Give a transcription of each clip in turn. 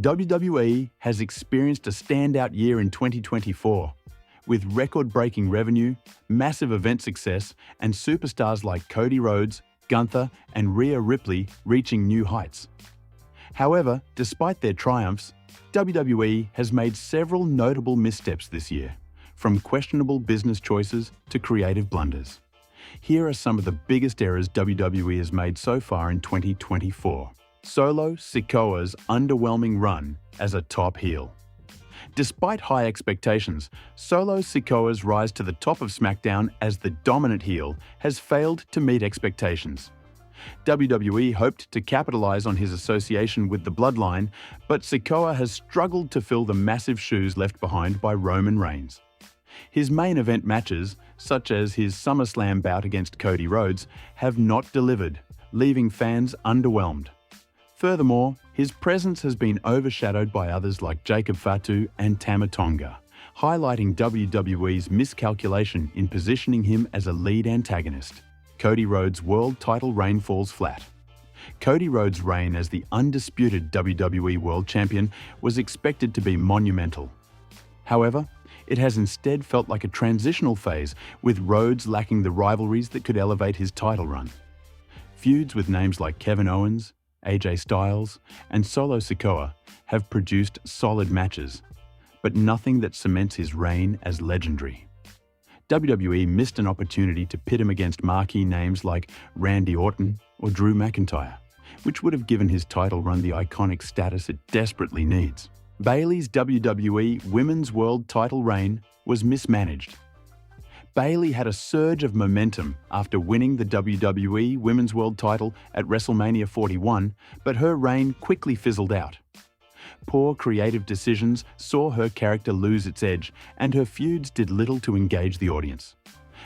WWE has experienced a standout year in 2024, with record-breaking revenue, massive event success, and superstars like Cody Rhodes, Gunther, and Rhea Ripley reaching new heights. However, despite their triumphs, WWE has made several notable missteps this year, from questionable business choices to creative blunders. Here are some of the biggest errors WWE has made so far in 2024. Solo Sikoa's underwhelming run as a top heel. Despite high expectations, Solo Sikoa's rise to the top of SmackDown as the dominant heel has failed to meet expectations. WWE hoped to capitalize on his association with the Bloodline, but Sikoa has struggled to fill the massive shoes left behind by Roman Reigns. His main event matches, such as his SummerSlam bout against Cody Rhodes, have not delivered, leaving fans underwhelmed. Furthermore, his presence has been overshadowed by others like Jacob Fatu and Tama Tonga, highlighting WWE's miscalculation in positioning him as a lead antagonist. Cody Rhodes' world title reign falls flat. Cody Rhodes' reign as the undisputed WWE World Champion was expected to be monumental. However, it has instead felt like a transitional phase, with Rhodes lacking the rivalries that could elevate his title run. Feuds with names like Kevin Owens, AJ Styles, and Solo Sikoa have produced solid matches, but nothing that cements his reign as legendary. WWE missed an opportunity to pit him against marquee names like Randy Orton or Drew McIntyre, which would have given his title run the iconic status it desperately needs. Bayleys' WWE Women's World Title reign was mismanaged. Bayley had a surge of momentum after winning the WWE Women's World Title at WrestleMania 41, but her reign quickly fizzled out. Poor creative decisions saw her character lose its edge, and her feuds did little to engage the audience.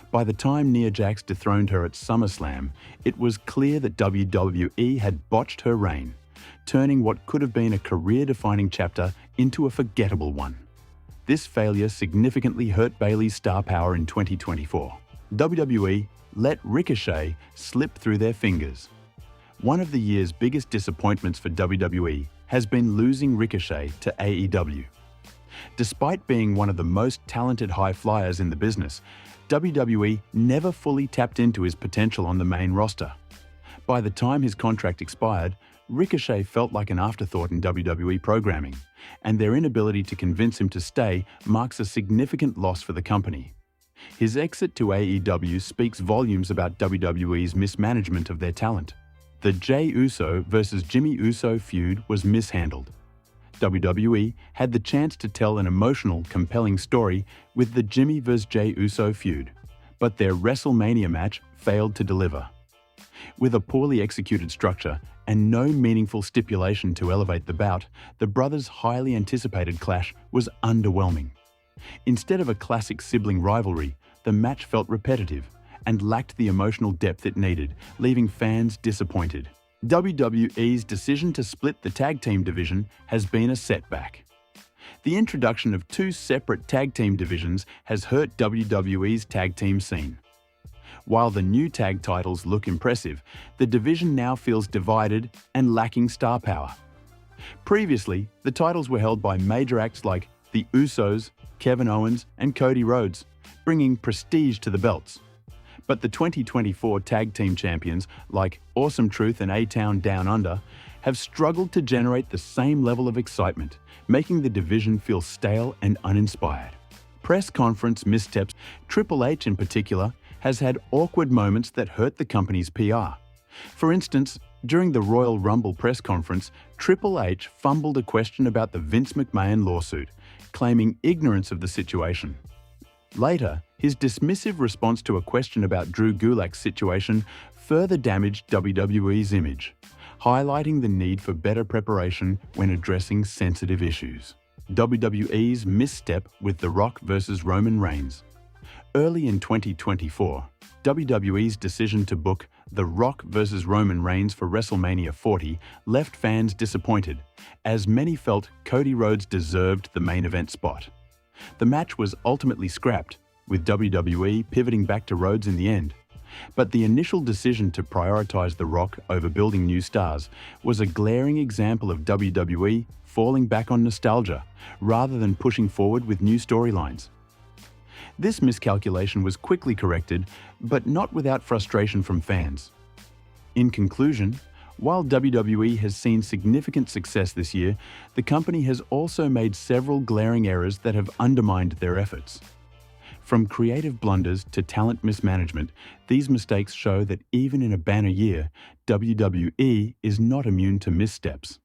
By the time Nia Jax dethroned her at SummerSlam, it was clear that WWE had botched her reign, turning what could have been a career-defining chapter into a forgettable one. This failure significantly hurt Bayley's star power in 2024. WWE let Ricochet slip through their fingers. One of the year's biggest disappointments for WWE has been losing Ricochet to AEW. Despite being one of the most talented high flyers in the business, WWE never fully tapped into his potential on the main roster. By the time his contract expired, Ricochet felt like an afterthought in WWE programming, and their inability to convince him to stay marks a significant loss for the company. His exit to AEW speaks volumes about WWE's mismanagement of their talent. The Jay Uso versus Jimmy Uso feud was mishandled. WWE had the chance to tell an emotional, compelling story with the Jimmy vs. Jay Uso feud, but their WrestleMania match failed to deliver. With a poorly executed structure and no meaningful stipulation to elevate the bout, the brothers' highly anticipated clash was underwhelming. Instead of a classic sibling rivalry, the match felt repetitive and lacked the emotional depth it needed, leaving fans disappointed. WWE's decision to split the tag team division has been a setback. The introduction of two separate tag team divisions has hurt WWE's tag team scene. While the new tag titles look impressive, the division now feels divided and lacking star power. Previously, the titles were held by major acts like the Usos, Kevin Owens, and Cody Rhodes, bringing prestige to the belts. But the 2024 tag team champions like Awesome Truth and A-Town Down Under have struggled to generate the same level of excitement, making the division feel stale and uninspired. Press conference missteps. Triple H in particular has had awkward moments that hurt the company's PR. For instance, during the Royal Rumble press conference, Triple H fumbled a question about the Vince McMahon lawsuit, claiming ignorance of the situation. Later, his dismissive response to a question about Drew Gulak's situation further damaged WWE's image, highlighting the need for better preparation when addressing sensitive issues. WWE's misstep with The Rock versus Roman Reigns. Early in 2024, WWE's decision to book The Rock vs. Roman Reigns for WrestleMania 40 left fans disappointed, as many felt Cody Rhodes deserved the main event spot. The match was ultimately scrapped, with WWE pivoting back to Rhodes in the end. But the initial decision to prioritize The Rock over building new stars was a glaring example of WWE falling back on nostalgia rather than pushing forward with new storylines. This miscalculation was quickly corrected, but not without frustration from fans. In conclusion, while WWE has seen significant success this year, the company has also made several glaring errors that have undermined their efforts. From creative blunders to talent mismanagement, these mistakes show that even in a banner year, WWE is not immune to missteps.